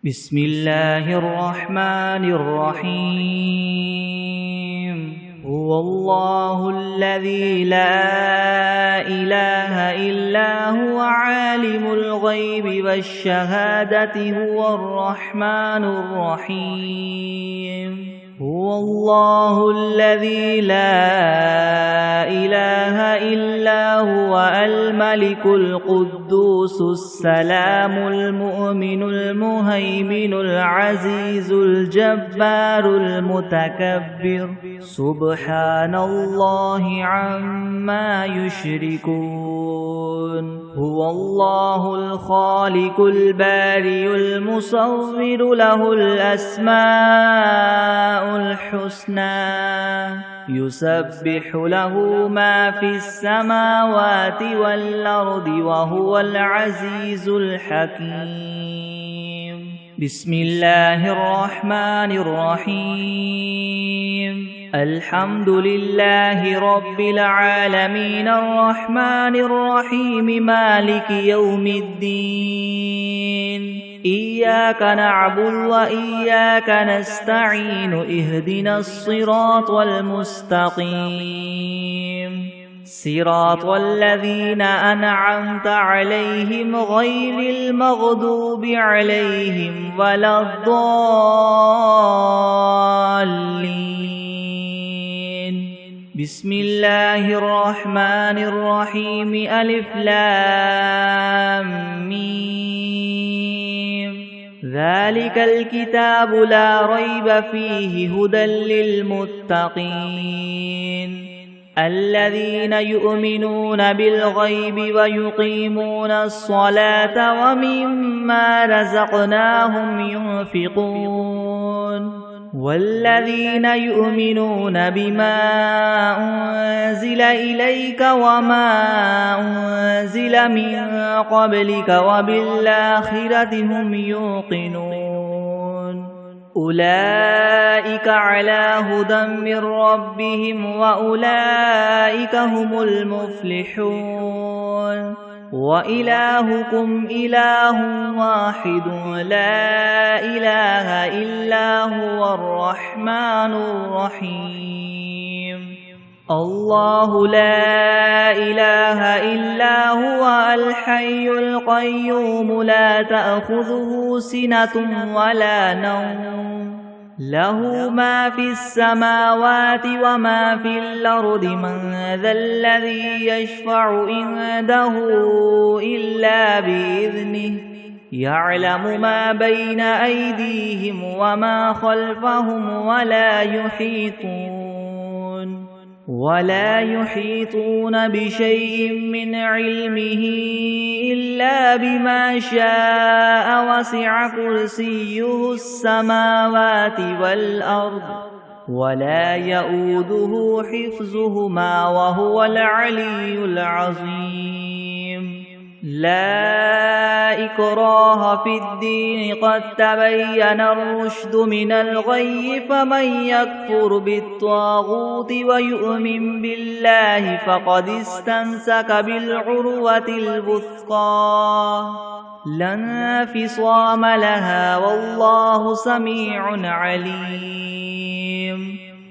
بسم الله الرحمن الرحيم هو الله الذي لا إله إلا هو عالم الغيب والشهادة هو الرحمن الرحيم هو الله الذي لا إله إلا هو الملك القدوس السلام المؤمن المهيمن العزيز الجبار المتكبر سبحان الله عما يشركون هو الله الخالق البارئ المصور له الأسماء الحسنى يسبح له ما في السماوات والأرض وهو العزيز الحكيم بسم الله الرحمن الرحيم الحمد لله رب العالمين الرحمن الرحيم مالك يوم الدين إياك نعبد وإياك نستعين اهدنا الصراط المستقيم صراط الذين أنعمت عليهم غير المغضوب عليهم ولا الضالين بسم الله الرحمن الرحيم ألف لام ميم ذلك الكتاب لا ريب فيه هدى للمتقين الذين يؤمنون بالغيب ويقيمون الصلاة ومما رزقناهم ينفقون والذين يؤمنون بما أنزل إليك وما أنزل من قبلك وبالآخرة هم يوقنون أولئك على هدى من ربهم وأولئك هم المفلحون وإلهكم إله واحد لا إله إلا هو الرحمن الرحيم الله لا إله إلا هو الحي القيوم لا تأخذه سنة ولا نوم له ما في السماوات وما في الأرض من ذا الذي يشفع عنده إلا بإذنه يعلم ما بين أيديهم وما خلفهم ولا يحيطون بشيء من علمه إلا بما شاء وسع كرسيه السماوات والأرض ولا يؤوده حفظهما وهو العلي العظيم لا إكراه في الدين قد تبين الرشد من الغي فمن يكفر بالطاغوت ويؤمن بالله فقد استمسك بالعروة الوثقى لا انفصام لها والله سميع عليم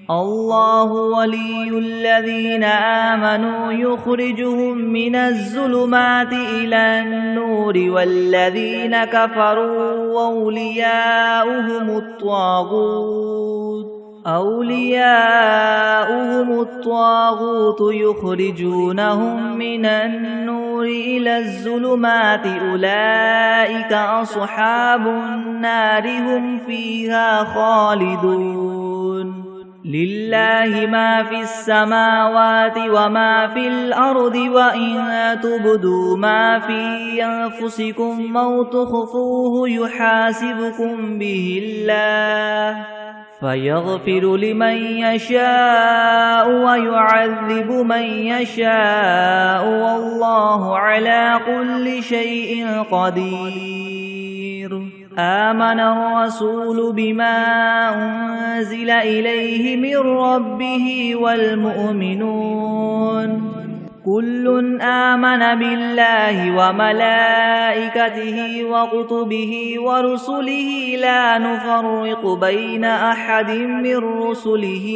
الله ولي الذين آمنوا يخرجهم من الظلمات إلى النور والذين كفروا أولياؤهم الطاغوت يخرجونهم من النور إلى الظلمات أولئك أصحاب النار هم فيها خالدون لله ما في السماوات وما في الأرض وإن تبدوا ما في أنفسكم أو تخفوه يحاسبكم به الله فيغفر لمن يشاء ويعذب من يشاء والله على كل شيء قدير آمن الرسول بما أنزل إليه من ربه والمؤمنون كل آمن بالله وملائكته وكتبه ورسله لا نفرق بين أحد من رسله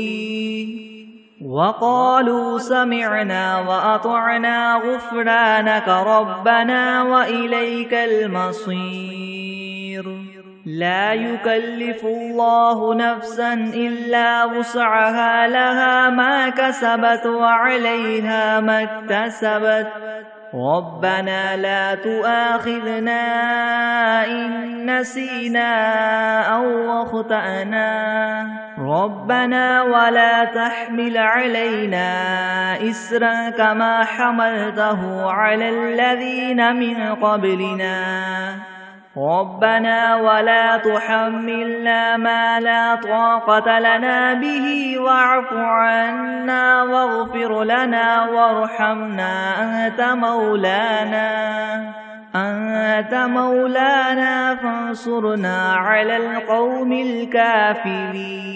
وقالوا سمعنا وأطعنا غفرانك ربنا وإليك المصير لا يكلف الله نفسا إلا وسعها لها ما كسبت وعليها ما اكتسبت ربنا لا تؤاخذنا إن نسينا أو أخطأنا ربنا ولا تحمل علينا إسرا كما حملته على الذين من قبلنا ربنا ولا تحملنا ما لا طاقة لنا به واعف عنا واغفر لنا وارحمنا أنت مولانا فانصرنا على القوم الكافرين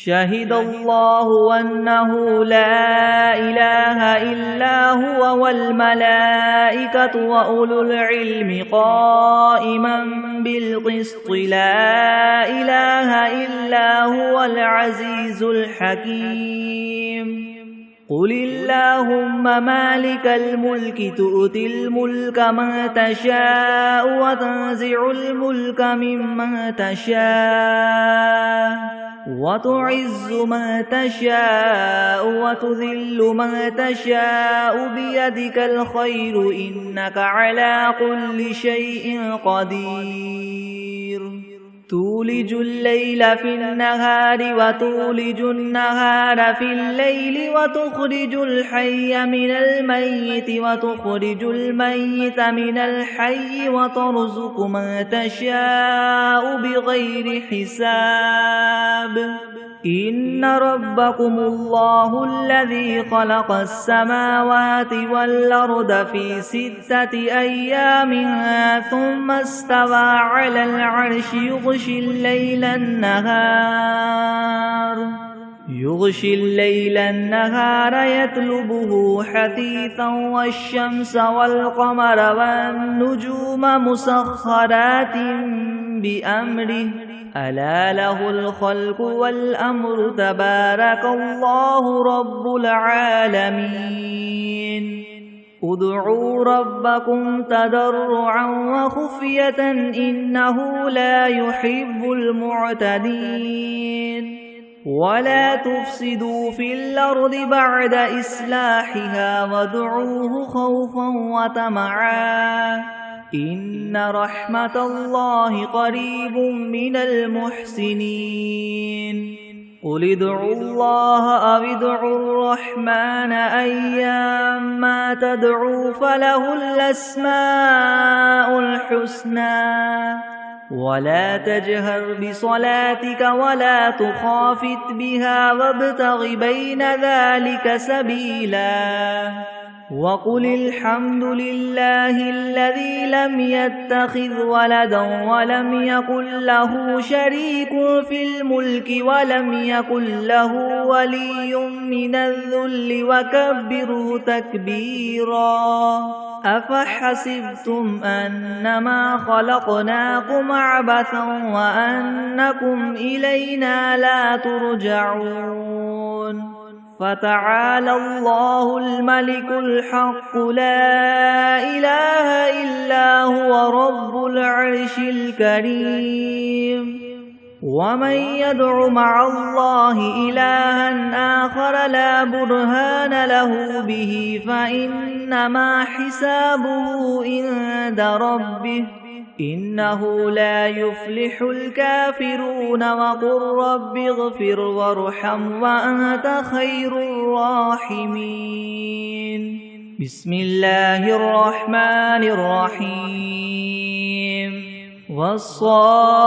شهد الله أنه لا إله إلا هو والملائكة وأولو العلم قائما بالقسط لا إله إلا هو العزيز الحكيم قل اللهم مالك الملك تؤتي الملك من تشاء وتنزع الملك ممن تشاء وتعز من تشاء وتذل من تشاء بيدك الخير إنك على كل شيء قدير تولج الليل في النهار وتولج النهار في الليل وتخرج الحي من الميت وتخرج الميت من الحي وترزق من تشاء بغير حساب إن ربكم الله الذي خلق السماوات والأرض في 6 أيام ثم استوى على العرش يغشي الليل النهار يطلبه حثيثا والشمس والقمر والنجوم مسخرات بأمره ألا له الخلق والأمر تبارك الله رب العالمين ادعوا ربكم تضرعا وخفية إنه لا يحب المعتدين ولا تفسدوا في الأرض بعد إصلاحها وادعوه خوفا وطمعا إن رحمة الله قريب من المحسنين قل ادعوا الله أو ادعوا الرحمن أيما تدعوا فله الأسماء الحسنى ولا تجهر بصلاتك ولا تخافت بها وابتغ بين ذلك سبيلا وقل الحمد لله الذي لم يتخذ ولدا ولم يكن له شريك في الملك ولم يكن له ولي من الذل وكبره تكبيرا أفحسبتم أنما خلقناكم عبثا وأنكم إلينا لا ترجعون فتعالى الله الملك الحق لا إله إلا هو رب العرش الكريم ومن يدع مع الله إلها آخر لا برهان له به فإنما حسابه عند ربه إنه لا يفلح الكافرون وقل رب اغفر وارحم وأنت خير الراحمين بسم الله الرحمن الرحيم والصافات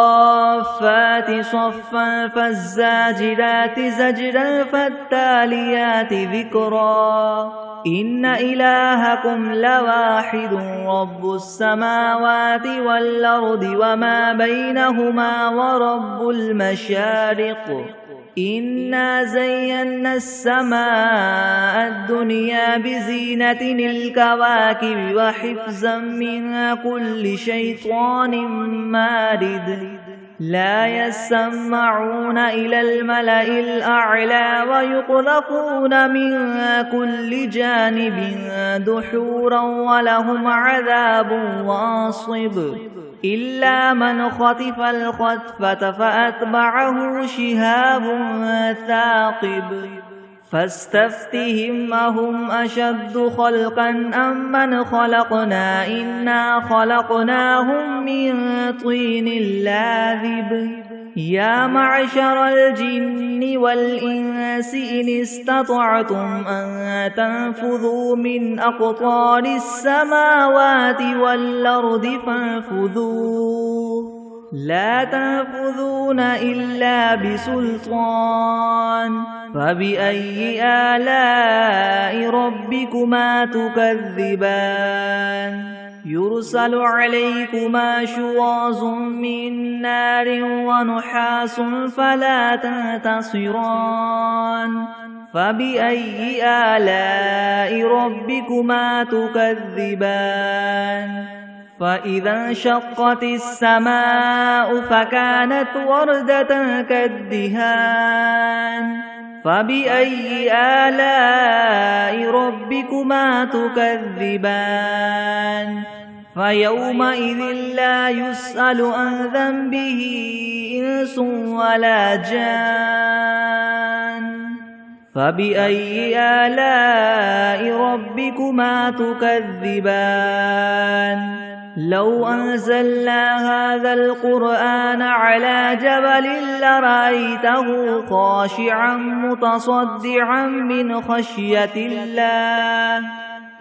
صفا فالزاجرات زجرا فالتاليات ذكرا إن إلهكم لواحد رب السماوات والأرض وما بينهما ورب المشارق إنا زينا السماء الدنيا بزينة الكواكب وحفظا من كل شيطان مارد لا يسمعون إلى الملأ الأعلى ويقذفون من كل جانب دحورا ولهم عذاب واصب إلا من خطف الخطفة فأتبعه شهاب ثاقب فاستفتهم أهم أشد خلقا أم من خلقنا إنا خلقناهم من طين لاذب يا معشر الجن والإنس إن استطعتم أن تنفذوا من أقطار السماوات والأرض فانفذوا لا تنفذون إلا بسلطان فبأي آلاء ربكما تكذبان يرسل عليكما شواظ من نار ونحاس فلا تنتصران فبأي آلاء ربكما تكذبان فإذا انشقت السماء فكانت وردة كالدهان فبأي آلاء ربكما تكذبان فيومئذ لا يسأل عن ذنبه إنس ولا جان فبأي آلاء ربكما تكذبان لو أنزلنا هذا القرآن على جبل لرأيته خاشعا متصدعا من خشية الله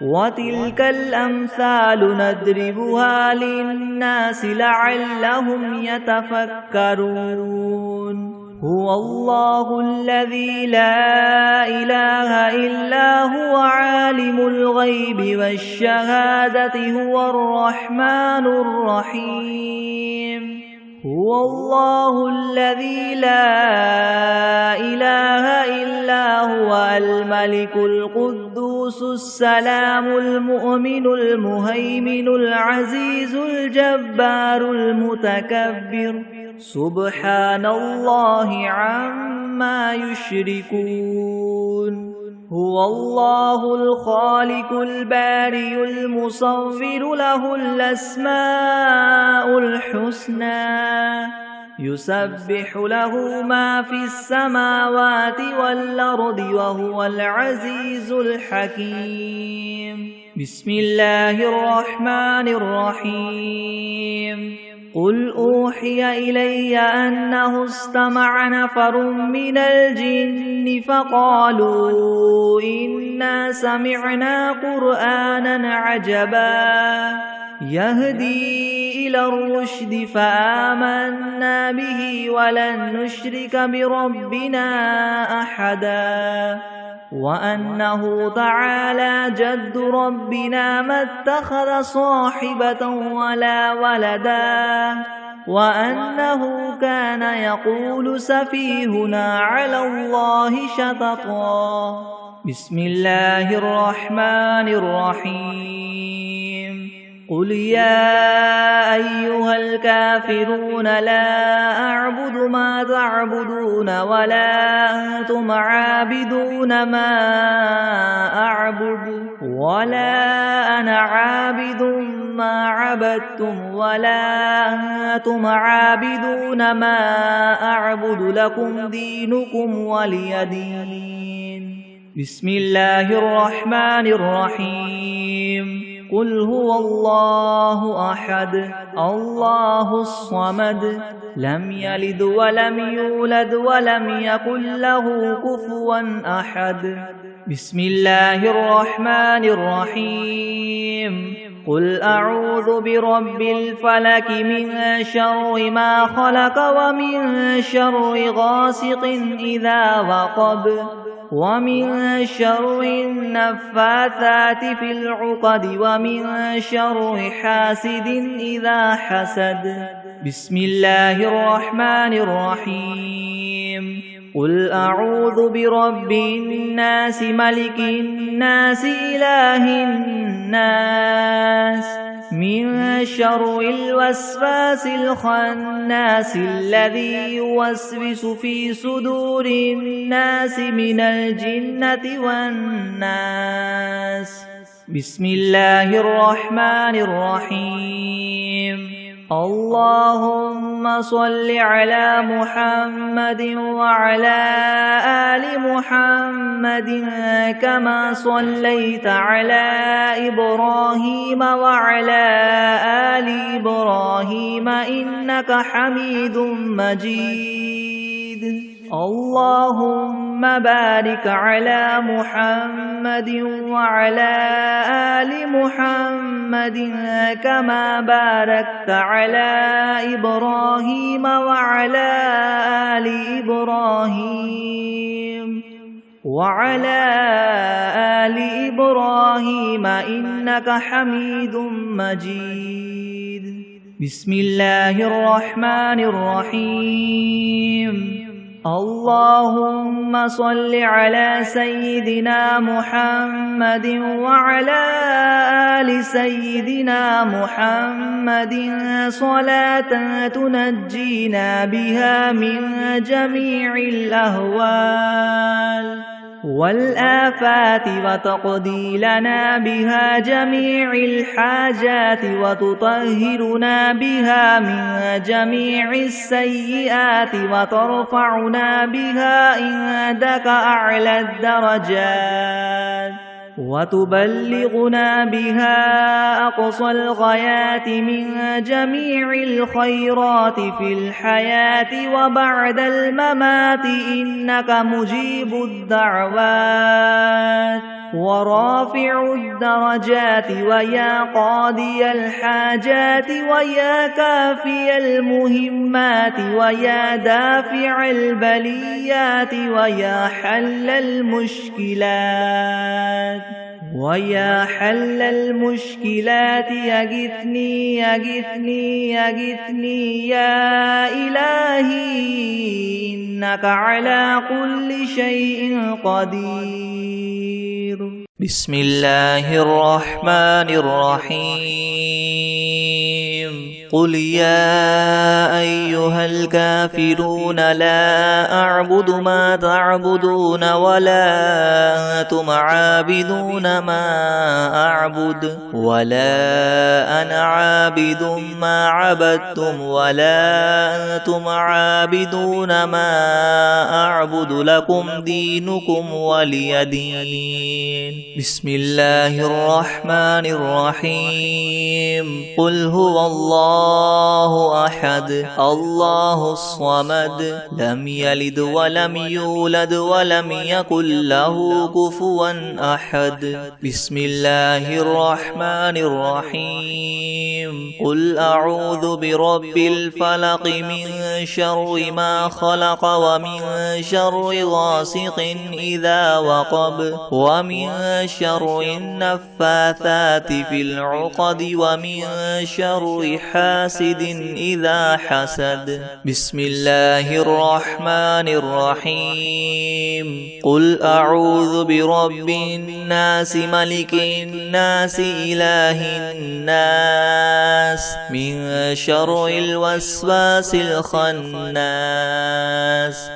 وتلك الأمثال نضربها للناس لعلهم يتفكرون هو الله الذي لا إله إلا هو عالم الغيب والشهادة هو الرحمن الرحيم هو الله الذي لا إله إلا هو الملك القدوس السلام المؤمن المهيمن العزيز الجبار المتكبر سبحان الله عما يشركون هو الله الخالق البارئ المصور له الأسماء الحسنى يسبح له ما في السماوات والأرض وهو العزيز الحكيم بسم الله الرحمن الرحيم قل أوحي إلي أنه استمع نفر من الجن فقالوا إنا سمعنا قرآنا عجبا يهدي إلى الرشد فآمنا به ولن نشرك بربنا أحدا وأنه تعالى جد ربنا ما اتخذ صاحبة ولا ولدا وأنه كان يقول سفيهنا على الله شططا بسم الله الرحمن الرحيم قل يا أيها الكافرون لا أعبد ما تعبدون ولا أنتم عابدون ما أعبد ولا أنا عابد ما عبدتم ولا أنتم عابدون ما أعبد لكم دينكم ولي دين بسم الله الرحمن الرحيم قل هو الله أحد الله الصمد لم يلد ولم يولد ولم يكن له كفوا أحد بسم الله الرحمن الرحيم قل أعوذ برب الفلك من شر ما خلق ومن شر غاسق إذا وقب ومن شر النفاثات في العقد ومن شر حاسد إذا حسد بسم الله الرحمن الرحيم قل أعوذ برب الناس ملك الناس إله الناس من شر الوسواس الخناس الذي يوسوس في صدور الناس من الجنة والناس. بسم الله الرحمن الرحيم. اللهم صل على محمد وعلى آل محمد كما صليت على إبراهيم وعلى آل إبراهيم إنك حميد مجيد. اللهم بارك على محمد وعلى آل محمد كما باركت على إبراهيم وعلى آل إبراهيم إنك حميد مجيد. بسم الله الرحمن الرحيم. اللهم صل على سيدنا محمد وعلى آل سيدنا محمد صلاة تنجينا بها من جميع الأهوال والآفات وتقضي لنا بها جميع الحاجات وتطهرنا بها من جميع السيئات وترفعنا بها عندك أعلى الدرجات وتبلغنا بها أقصى الغايات من جميع الخيرات في الحياة وبعد الممات إنك مجيب الدعوات ورافع الدرجات ويا قاضي الحاجات ويا كافي المهمات ويا دافع البليات ويا حل المشكلات يغثني يا إلهي إنك على كل شيء قدير. بسم الله الرحمن الرحيم. قل يا أيها الكافرون لا أعبد ما تعبدون ولا أنتم عابدون ما أعبد ولا أنا عابد ما عبدتم ولا أنتم عابدون ما أعبد لكم دينكم ولي دين. بسم الله الرحمن الرحيم. قل هو الله أحد الله الصمد لم يلد ولم يولد ولم يكن له كفوا أحد. بسم الله الرحمن الرحيم. قل أعوذ برب الفلق من شر ما خلق ومن شر غاسق إذا وقب ومن شر النفاثات في العقد ومن شر حاسد إذا حسد. بسم الله الرحمن الرحيم. قل أعوذ برب الناس ملك الناس إله الناس من شر الوسواس الخناس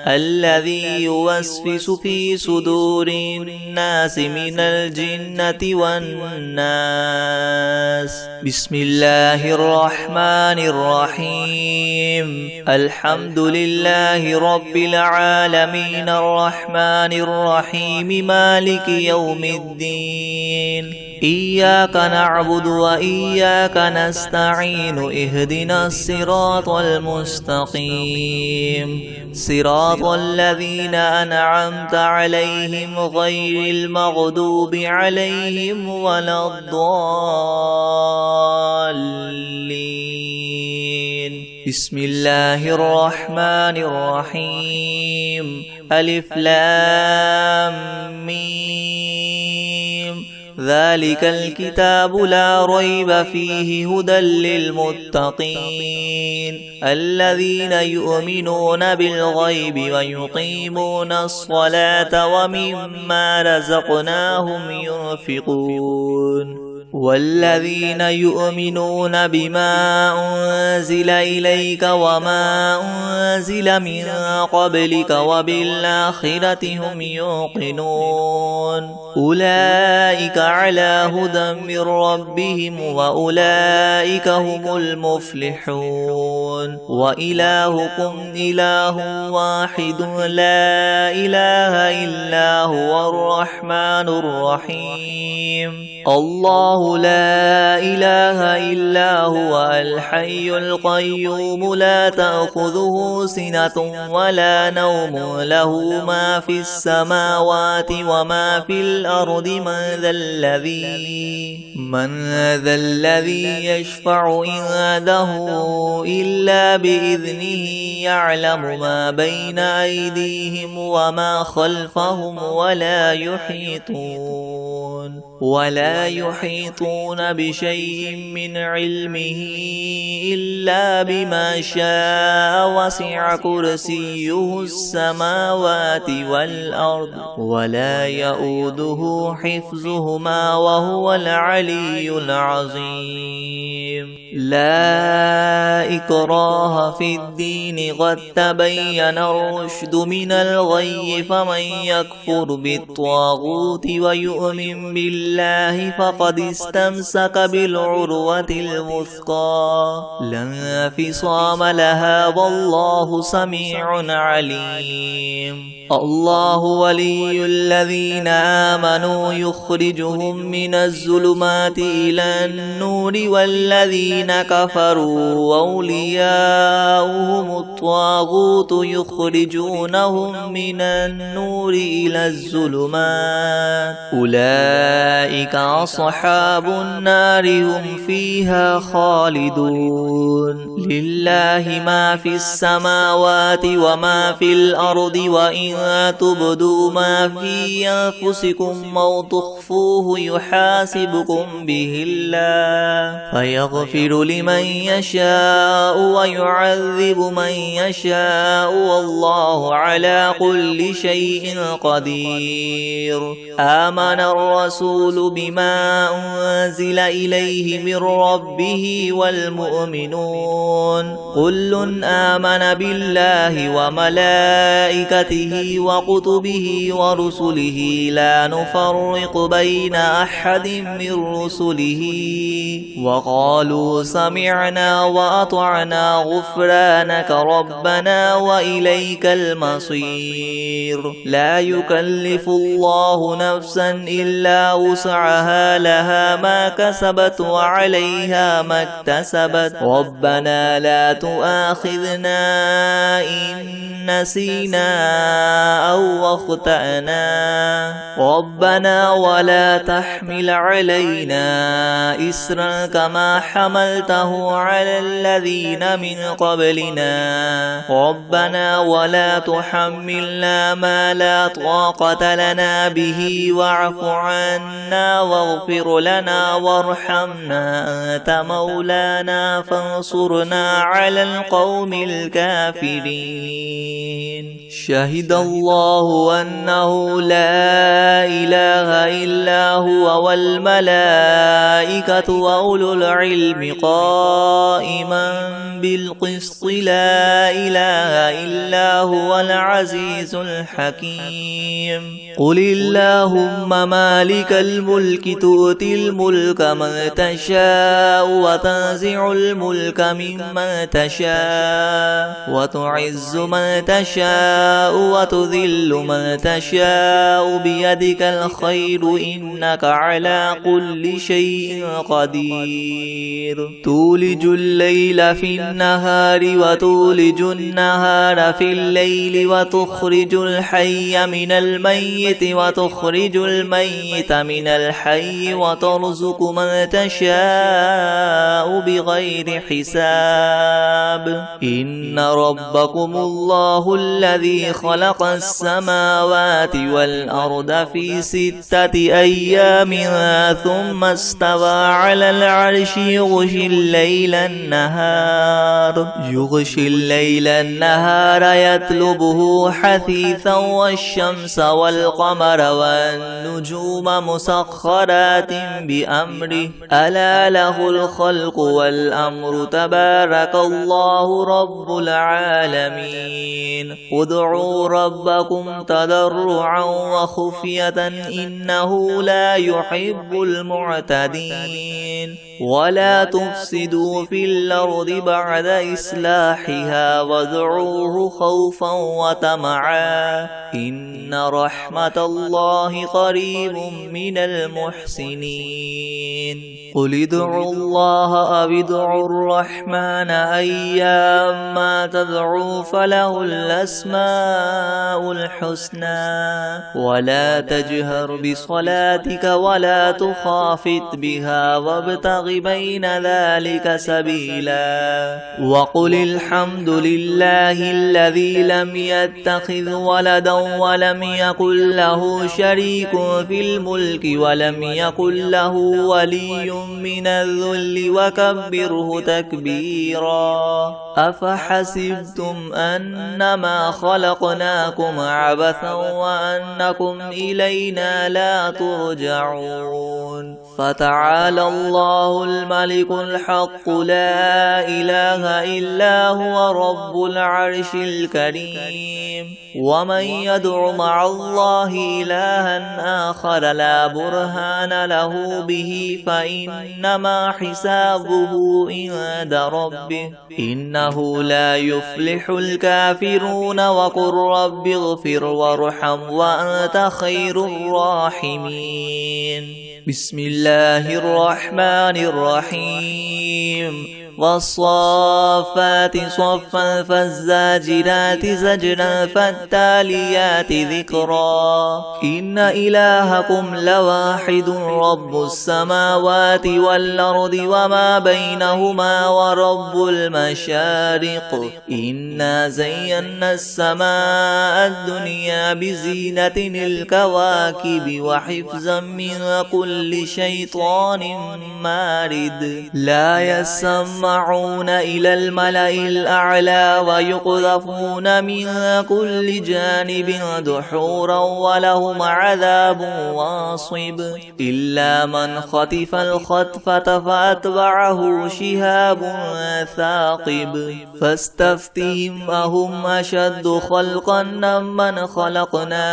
الذي يوسوس في صدور الناس من الجنة والناس. بسم الله الرحمن الرحيم. الحمد لله رب العالمين الرحمن الرحيم مالك يوم الدين. إياك نعبد وإياك نستعين اهدنا الصراط المستقيم صراط الذين أنعمت عليهم غير المغضوب عليهم ولا الضالين. بسم الله الرحمن الرحيم. ألف لام ميم ذلك الكتاب لا ريب فيه هدى للمتقين الذين يؤمنون بالغيب ويقيمون الصلاة ومما رزقناهم ينفقون والذين يؤمنون بما أنزل إليك وما أنزل من قبلك وبالآخرة هم يوقنون أولئك على هدى من ربهم وأولئك هم المفلحون وإلهكم إله واحد لا إله إلا هو الرحمن الرحيم الله لا إله إلا هو الحي القيوم لا تأخذه سنة ولا نوم له ما في السماوات وما في الأرض من ذا الذي يشفع عنده إلا بإذنه يعلم ما بين أيديهم وما خلفهم ولا يحيطون بشيء من علمه إلا بما شاء وسع كرسيه السماوات والأرض ولا يؤوده حفظهما وهو العلي العظيم لا إكراه في الدين قد تبين الرشد من الغي فمن يكفر بالطاغوت ويؤمن بالله فقد استمسك بالعروة الوثقى لا انفصام لها والله سميع عليم الله ولي الذين آمنوا يخرجهم من الظلمات إلى النور والذين كفروا أولياؤهم الطاغوت يخرجونهم من النور إلى الظلمات أولئك أصحاب النار هم فيها خالدون لله ما في السماوات وما في الأرض وإن تبدوا ما في أنفسكم أو تخفوه يحاسبكم به الله فيغفر لمن يشاء ويعذب من يشاء والله على كل شيء قدير آمن الرسول بما أنزل إليه من ربه والمؤمنون كل آمن بالله وملائكته وكتبه ورسله لا نفرق بين أحد من رسله وقالوا سمعنا وأطعنا غفرانك ربنا وإليك المصير لا يكلف الله نفسا إلا وسعها لها ما كسبت وعليها ما اكتسبت ربنا لا تؤاخذنا إن نسينا أو أخطأنا ربنا ولا تحمل علينا إسرا كما حملته على الذين من قبلنا ربنا ولا تحملنا ما لا طاقة لنا به واعف عنا واغفر لنا وارحمنا أنت مولانا فانصرنا على القوم الكافرين شهد الله أنه لا إله إلا هو والملائكة وأولو العلم قائما بالقسط لا إله إلا هو العزيز الحكيم قل اللهم مالك الملك تؤتي الملك من تشاء وتنزع الملك ممن تشاء وتعز من تشاء وتذل من تشاء بيدك الخير إنك على كل شيء قدير تولج الليل في النهار وتولج النهار في الليل وتخرج الحي من الميت وتخرج الميت من الحي وترزق من تشاء بغير حساب إن ربكم الله الذي خلق السماوات والأرض في 6 أيام ثم استوى على العرش يغشي الليل النهار يطلبه حثيثا والشمس والقمر والنجوم مسخرات بأمره ألا له الخلق والأمر تبارك الله رب العالمين ادعوا ربكم تضرعا وخفية إنه لا يحب المعتدين ولا تفسدوا في الأرض بعد إصلاحها وادعوه خوفا وطمعا إن رحمة الله قريب من المحسنين قل ادعوا الله أو ادعوا الرحمن أيما تدعوا فله الأسماء الحسنى ولا تجهر بصلاتك ولا تخافت بها وابتغ بين ذلك سبيلا وقل الحمد لله الذي لم يتخذ ولدا ولم يكن له شريك في الملك ولم يكن له ولي من الذل وكبره تكبيرا أفحسبتم أنما خلقناكم عبثا وأنكم إلينا لا ترجعون فتعالى الله الملك الحق لا إله إلا هو رب العرش الكريم ومن يدع مع الله إلها آخر لا برهان له به فإنما حسابه عند ربه إنه لا يفلح الكافرون وقل رب اغفر وارحم وأنت خير الراحمين بسم الله الرحمن الرحيم والصافات صفا فالزاجرات زجرا فالتاليات ذكرا إن إلهكم لواحد رب السماوات والأرض وما بينهما ورب المشارق إنا زينا السماء الدنيا بزينة الكواكب وحفظا من كل شيطان مارد لا يسمعون إلى الملأ الأعلى ويقذفون من كل جانب دحورا ولهم عذاب واصب إلا من خطف الخطفة فأتبعه شهاب ثاقب فاستفتهم أهم أشد خلقا من خلقنا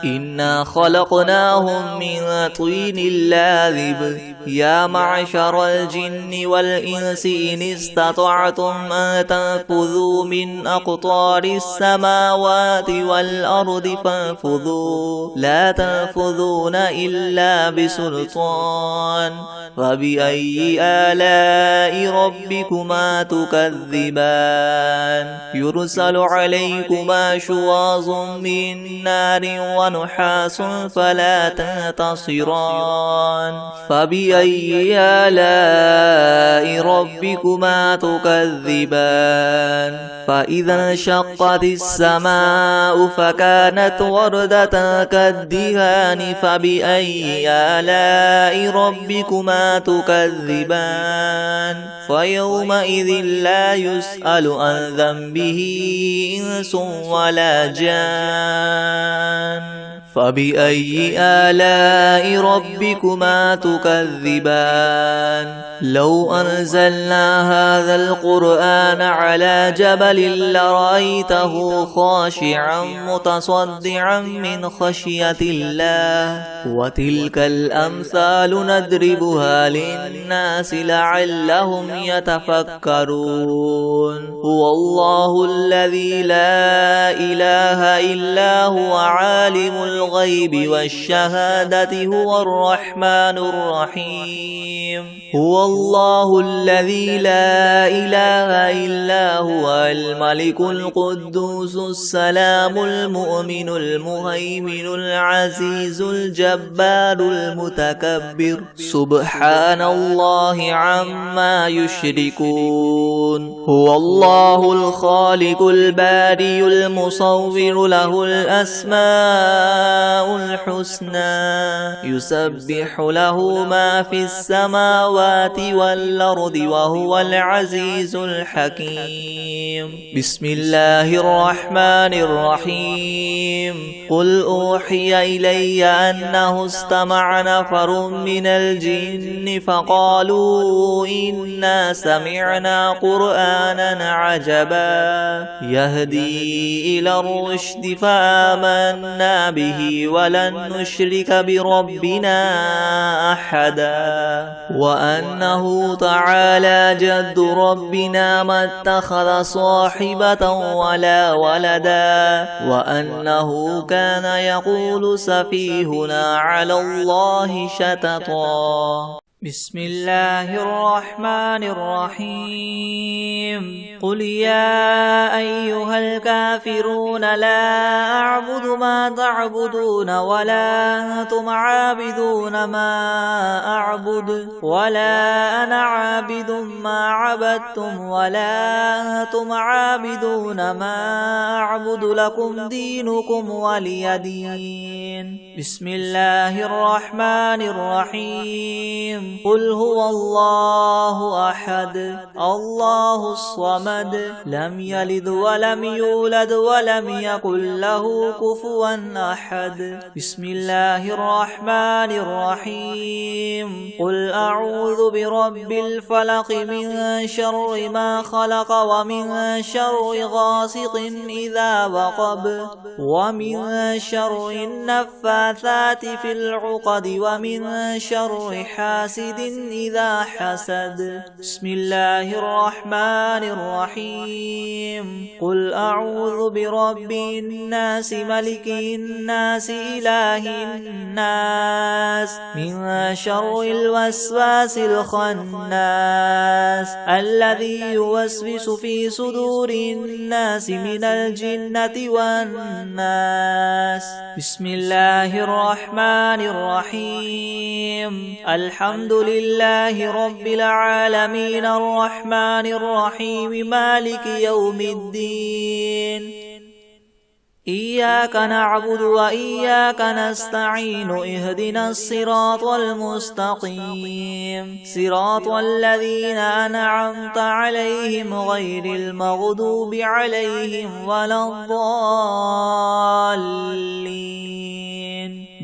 إنا خلقناهم من طين لاذب يا معشر الجن والإنس إن استطعتم أن تنفذوا من أقطار السماوات والأرض فانفذوا لا تنفذون إلا بسلطان فبأي آلاء ربكما تكذبان يرسل عليكما شواظ من نار ونحاس فلا تنتصران فبأي آلاء ربكما تكذبان فإذا انشقت السماء فكانت وردة كالدهان فبأي آلاء ربكما تكذبان فيومئذ لا يسأل عن ذنبه إنس ولا جان فبأي آلاء ربكما تكذبان لو أنزلنا هذا القرآن على جبل لرأيته خاشعا متصدعا من خشية الله وتلك الأمثال نضربها للناس لعلهم يتفكرون هو الله الذي لا إله إلا هو عالم الغيب والشهادة هو الرحمن الرحيم هو الله الذي لا إله إلا هو الملك القدوس السلام المؤمن المهيمن العزيز الجبار المتكبر سبحان الله عما يشركون هو الله الخالق البارئ المصور له الأسماء الحسنى يسبح له ما في السماوات والأرض وهو العزيز الحكيم بسم الله الرحمن الرحيم قل أوحي إلي أنه استمع نفر من الجن فقالوا إنا سمعنا قرآنا عجبا يهدي إلى الرشد فآمنا به ولن نشرك بربنا أحدا وأنه تعالى جد ربنا ما اتخذ صاحبة ولا ولدا وأنه كان يقول سفيهنا على الله شططا بسم الله الرحمن الرحيم قل يا أيها الكافرون لا أعبد ما تعبدون ولا أنتم عابدون ما أعبد ولا أنا عابد ما عبدتم ولا أنتم عابدون ما أعبد لكم دينكم ولي دين بسم الله الرحمن الرحيم قل هو الله أحد الله الصمد لم يلد ولم يولد ولم يكن له كفوا أحد بسم الله الرحمن الرحيم قل أعوذ برب الفلق من شر ما خلق ومن شر غاسق إذا وقب ومن شر النفاثات في العقد ومن شر حاسد إذا حسد بسم الله الرحمن الرحيم قل أعوذ برب الناس ملك الناس إله الناس من شر الوسواس الخناس الذي يوسوس في صدور الناس من الجنة والناس بسم الله الرحمن الرحيم الحمد لله رب العالمين الرحمن الرحيم مالك يوم الدين إياك نعبد وإياك نستعين اهدنا الصراط المستقيم صراط الذين أنعمت عليهم غير المغضوب عليهم ولا الضالين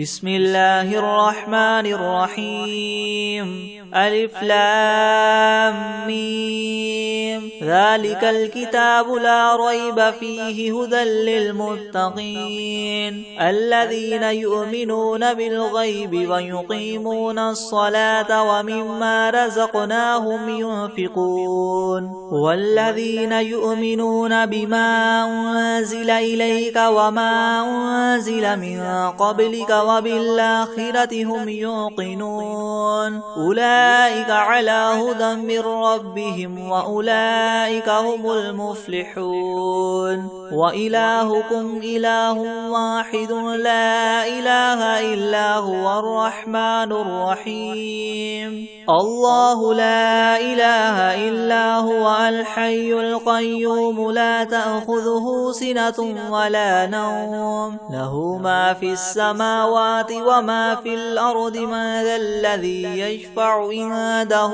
بسم الله الرحمن الرحيم ألف لام ميم ذلك الكتاب لا ريب فيه هدى للمتقين الذين يؤمنون بالغيب ويقيمون الصلاة ومما رزقناهم ينفقون والذين يؤمنون بما أنزل إليك وما أنزل من قبلك وبالآخرة هم يوقنون أولئك على هدى من ربهم وأولئك هم المفلحون وإلهكم إله واحد لا إله إلا هو الرحمن الرحيم الله لا إله إلا هو الحي القيوم لا تأخذه سنة ولا نوم له ما في السماوات وما في الأرض من ذا الذي يشفع عنده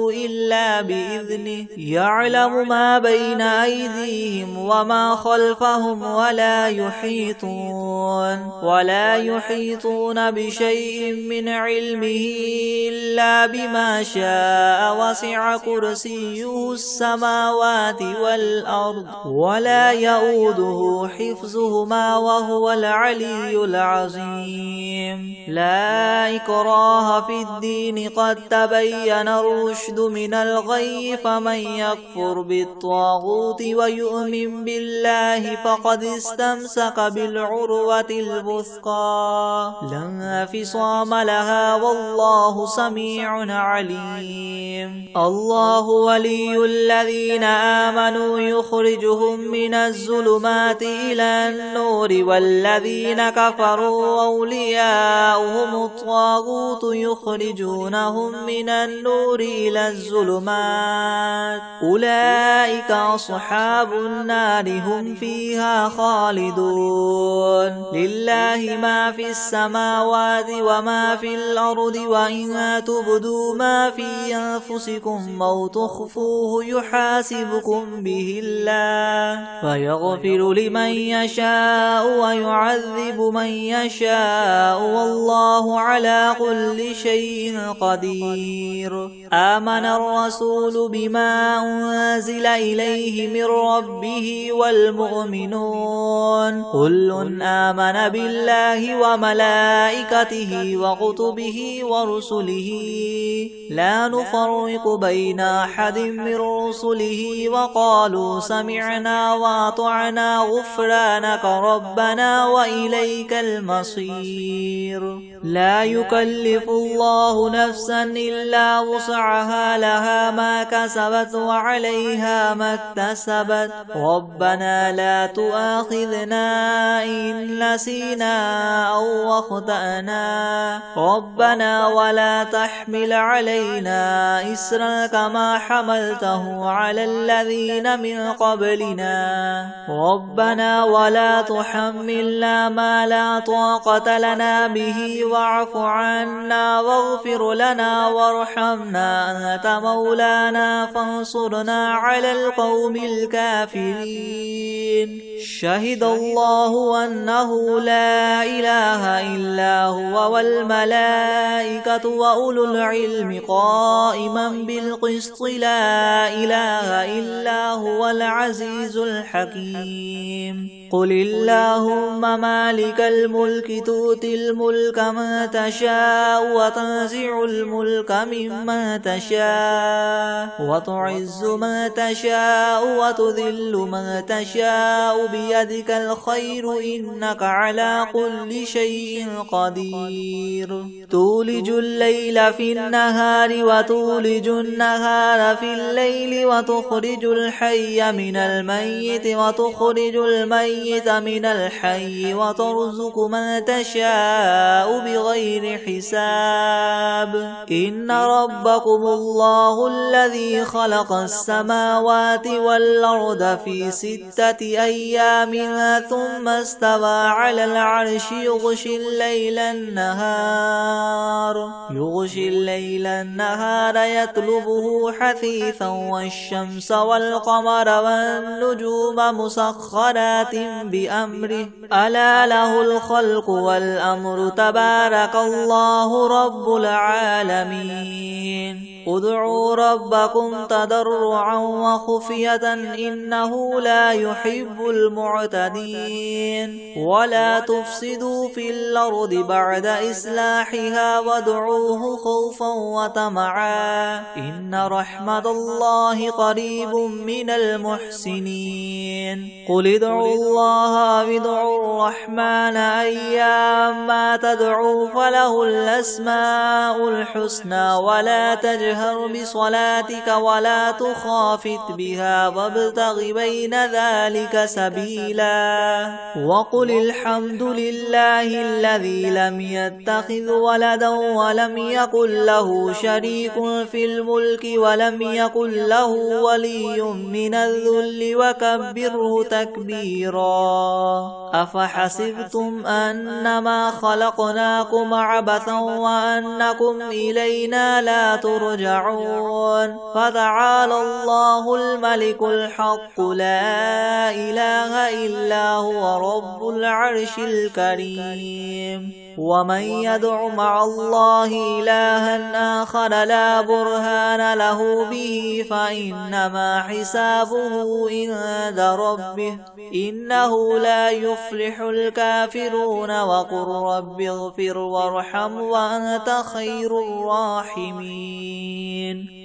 إلا بإذنه يعلم ما بين أيديهم وما خلفهم ولا يحيطون بشيء من علمه إلا بما شاء وسع كرسيه السماوات والأرض ولا يؤوده حفظهما وهو العلي العظيم حميم لا إكراه في الدين قد تبين الرشد من الغي فمن يكفر بالطاغوت ويؤمن بالله فقد استمسك بالعروة الوثقى لا انفصام لها والله سميع عليم الله ولي الذين آمنوا يخرجهم من الظلمات إلى النور والذين كفروا أولياؤهم الطاغوت يخرجونهم من النور إلى الظلمات أولئك أصحاب النار هم فيها خالدون لله ما في السماوات وما في الأرض وإن تبدوا ما في أنفسكم أو تخفوه يحاسبكم به الله فيغفر لمن يشاء ويعذب من يشاء والله على كل شيء قدير آمن الرسول بما أنزل إليه من ربه والمؤمنون كل آمن بالله وملائكته وكتبه ورسله لا نفرق بين أحد من رسله وقالوا سمعنا وأطعنا غفرانك ربنا وإليك المصير لا يكلف الله نفسا إلا وسعها لها ما كسبت وعليها ما اكتسبت ربنا لا تؤاخذنا إن نسينا أو أخطأنا ربنا ولا تحمل علينا إسرا كما حملته على الذين من قبلنا ربنا ولا تحملنا ما لا طاقة لنا به واعف عنا واغفر لنا وارحمنا أنت مولانا فانصرنا على القوم الكافرين شهد الله أنه لا إله إلا هو والملائكة وأولو العلم قائما بالقسط لا إله إلا هو العزيز الحكيم قل اللهم مالك الملك تؤتي الملك من تشاء وتنزع الملك ممن تشاء وتعز من تشاء وتذل من تشاء بيدك الخير إنك على كل شيء قدير تولج الليل في النهار وتولج النهار في الليل وتخرج الحي من الميت وتخرج الميت من الحي وترزق من تشاء بغير حساب إن ربكم الله الذي خلق السماوات والأرض في 6 أيام ثم استوى على العرش يغشي الليل النهار يطلبه حثيثا والشمس والقمر والنجوم مسخرات بأمره ألا له الخلق والأمر تبارك الله رب العالمين ادعوا ربكم تضرعا وخفية إنه لا يحب المعتدين ولا تفسدوا في الأرض بعد إصلاحها وادعوه خوفا وطمعا إن رحمة الله قريب من المحسنين قل ادعوا الله وادعوا الرحمن أيما تدعوا فله الأسماء الحسنى ولا تجهر بصلاتك ولا تخافت بها وابتغ بين ذلك سبيلا وقل الحمد لله الذي لم يتخذ ولدا ولم يكن له شريك في الملك ولم يكن له ولي من الذل وكبره تكبيرا أفحسبتم أنما خلقناكم عبثا وأنكم إلينا لا ترجعون فتعالى الله الملك الحق لا إله إلا هو رب العرش الكريم ومن يدع مع الله إلها آخر لا برهان له به فإنما حسابه عند ربه إنه لا يفلح الكافرون وقل رب اغفر وارحم وأنت خير الراحمين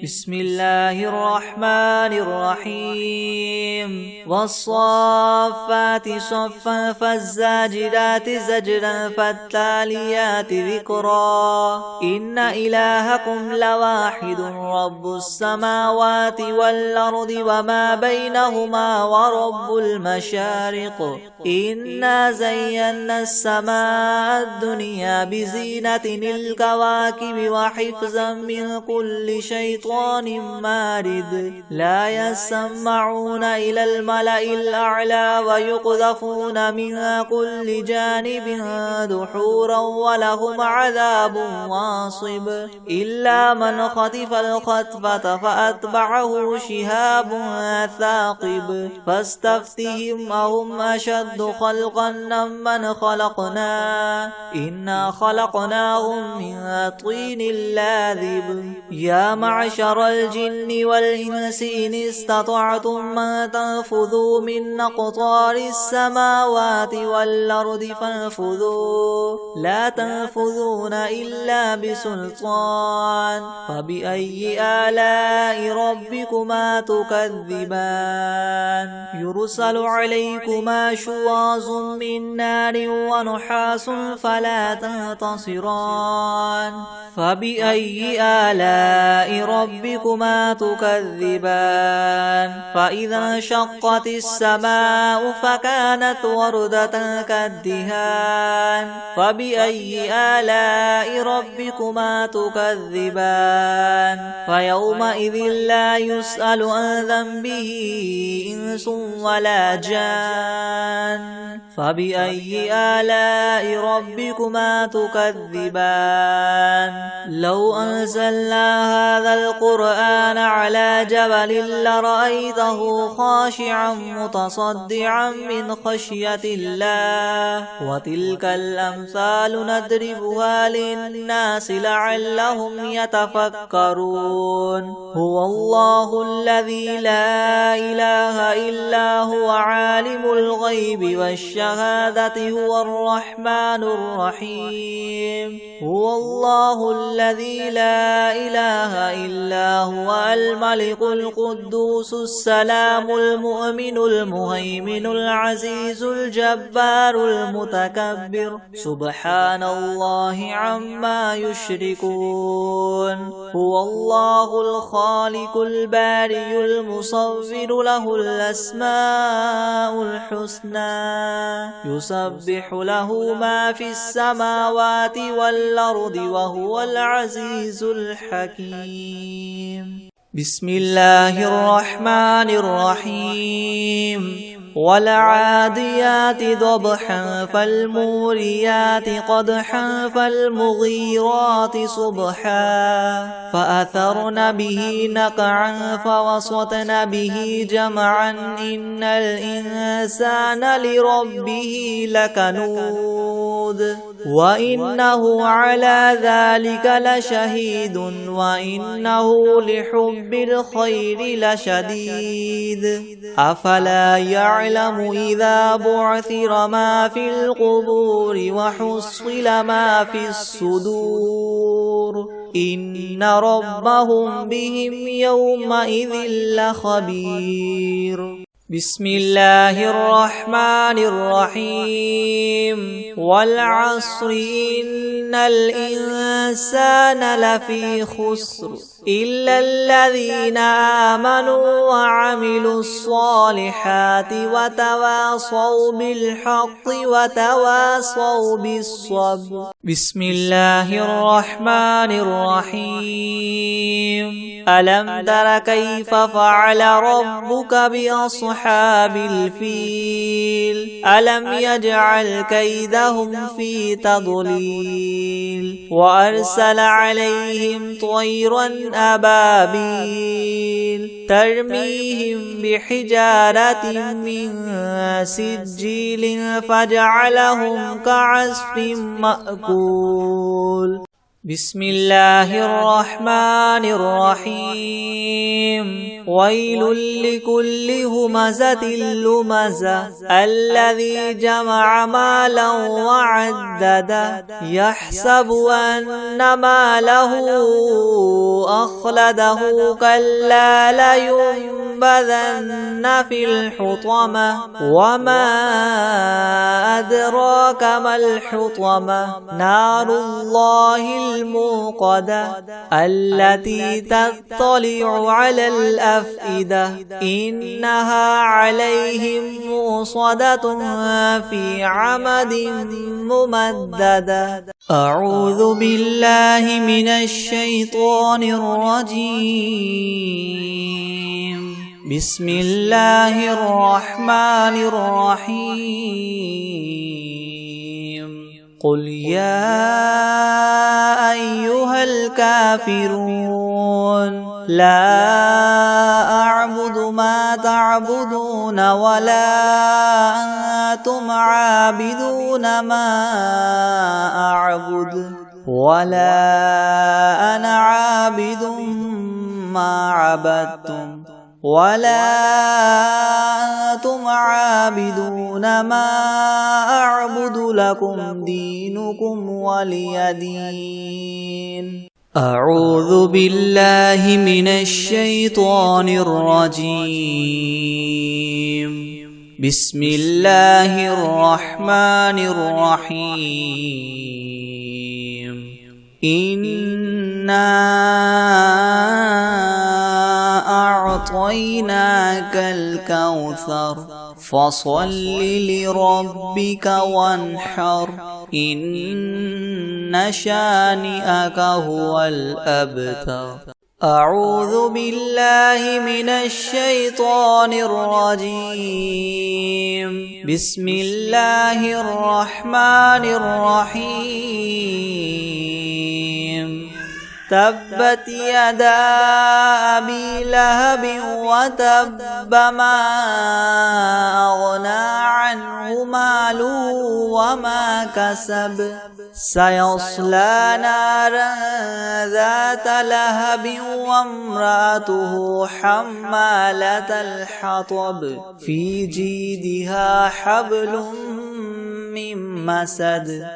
بسم الله الرحمن الرحيم والصافات صفا فالزاجرات زجرا فالتاليات ذكرا إن إلهكم لواحد رب السماوات والأرض وما بينهما ورب المشارق إنا زينا السماء الدنيا بزينة الكواكب وحفظا من كل شيطان مارد لا يسمعون إلى الملأ الأعلى ويقذفون من كل جانب دحورا ولهم عذاب واصب إلا من خطف الخطفة فأتبعه شهاب ثاقب فاستفتهم أهم أشد خلقا ممن خلقنا إنا خلقناهم من طين لاذب يا معشر الجن والإنس إن استطعتم أن تنفذوا من أقطار السماوات والأرض فانفذوا لا تنفذون إلا بسلطان فبأي آلاء ربكما تكذبان يرسل عليكما شواظ من نار ونحاس فلا تنتصران فبأي آلاء ربكما تكذبان فإذا انشقت السماء فكانت وردة كالدهان فبأي آلاء ربكما تكذبان فيومئذ لا يسأل عن ذنبه إنس ولا جان فبأي آلاء ربكما تكذبان لو أنزلنا هذا القرآن على جبل لرأيته خاشعا متصدعا من خشية الله وتلك الأمثال نضربها للناس لعلهم يتفكرون هو الله الذي لا إله إلا هو عالم الغيب والشهادة هو الرحمن الرحيم هو الله الذي لا إله إلا هو الملك القدوس السلام المؤمن المهيمن العزيز الجبار المتكبر سبحان الله عما يشركون هو الله الخالق البارئ المصور له الأسماء الحسنى يسبح له ما في السماوات والأرض وهو العزيز الحكيم بسم الله الرحمن الرحيم والعاديات ضبحا فالموريات قدحا فالمغيرات صبحا فأثرن به نقعا فوسطن به جمعا إن الإنسان لربه لكنود وإنه على ذلك لشهيد وإنه لحب الخير لشديد أفلا يعلم إذا بعثر ما في القبور وحصل ما في الصدور إن ربهم بهم يومئذ لخبير بسم الله الرحمن الرحيم والعصر إن الإنسان لفي خسر إلا الذين آمنوا وعملوا الصالحات وتواصوا بالحق وتواصوا بالصبر بسم الله الرحمن الرحيم ألم تر كيف فعل ربك بأصحاب أصحاب الفيل ألم يجعل كيدهم في تضليل وأرسل عليهم طيرا أبابيل ترميهم بحجارة من سجيل فجعلهم كعصف مأكول بسم الله الرحمن الرحيم ويل لكل همزة لمزة الذي جمع مالا وعدده يحسب أن ماله أخلده كلا لينبذن في الحطمة وما أدراك ما الحطمة نار الله الموقدة التي تطلع على الأفئدة إنها عليهم موصدة في عمد ممددة أعوذ بالله من الشيطان الرجيم بسم الله الرحمن الرحيم قل يا أيها الكافرون لا أعبد ما تعبدون ولا أنتم عابدون ما أعبد ولا أنا عابد ما عبدتم ولا أنتم عابدون ما أعبد لكم دينكم ولي دين أعوذ بالله من الشيطان الرجيم بسم الله الرحمن الرحيم إنا أعطيناك الكوثر فصل لربك وانحر إن شانئك هو الأبتر أعوذ بالله من الشيطان الرجيم بسم الله الرحمن الرحيم تبت يدا أبي لهب وتب ما أغنى عنه ماله وما كسب سيصلى نارا ذات لهب وامرأته حمالة الحطب في جيدها حبل من مسد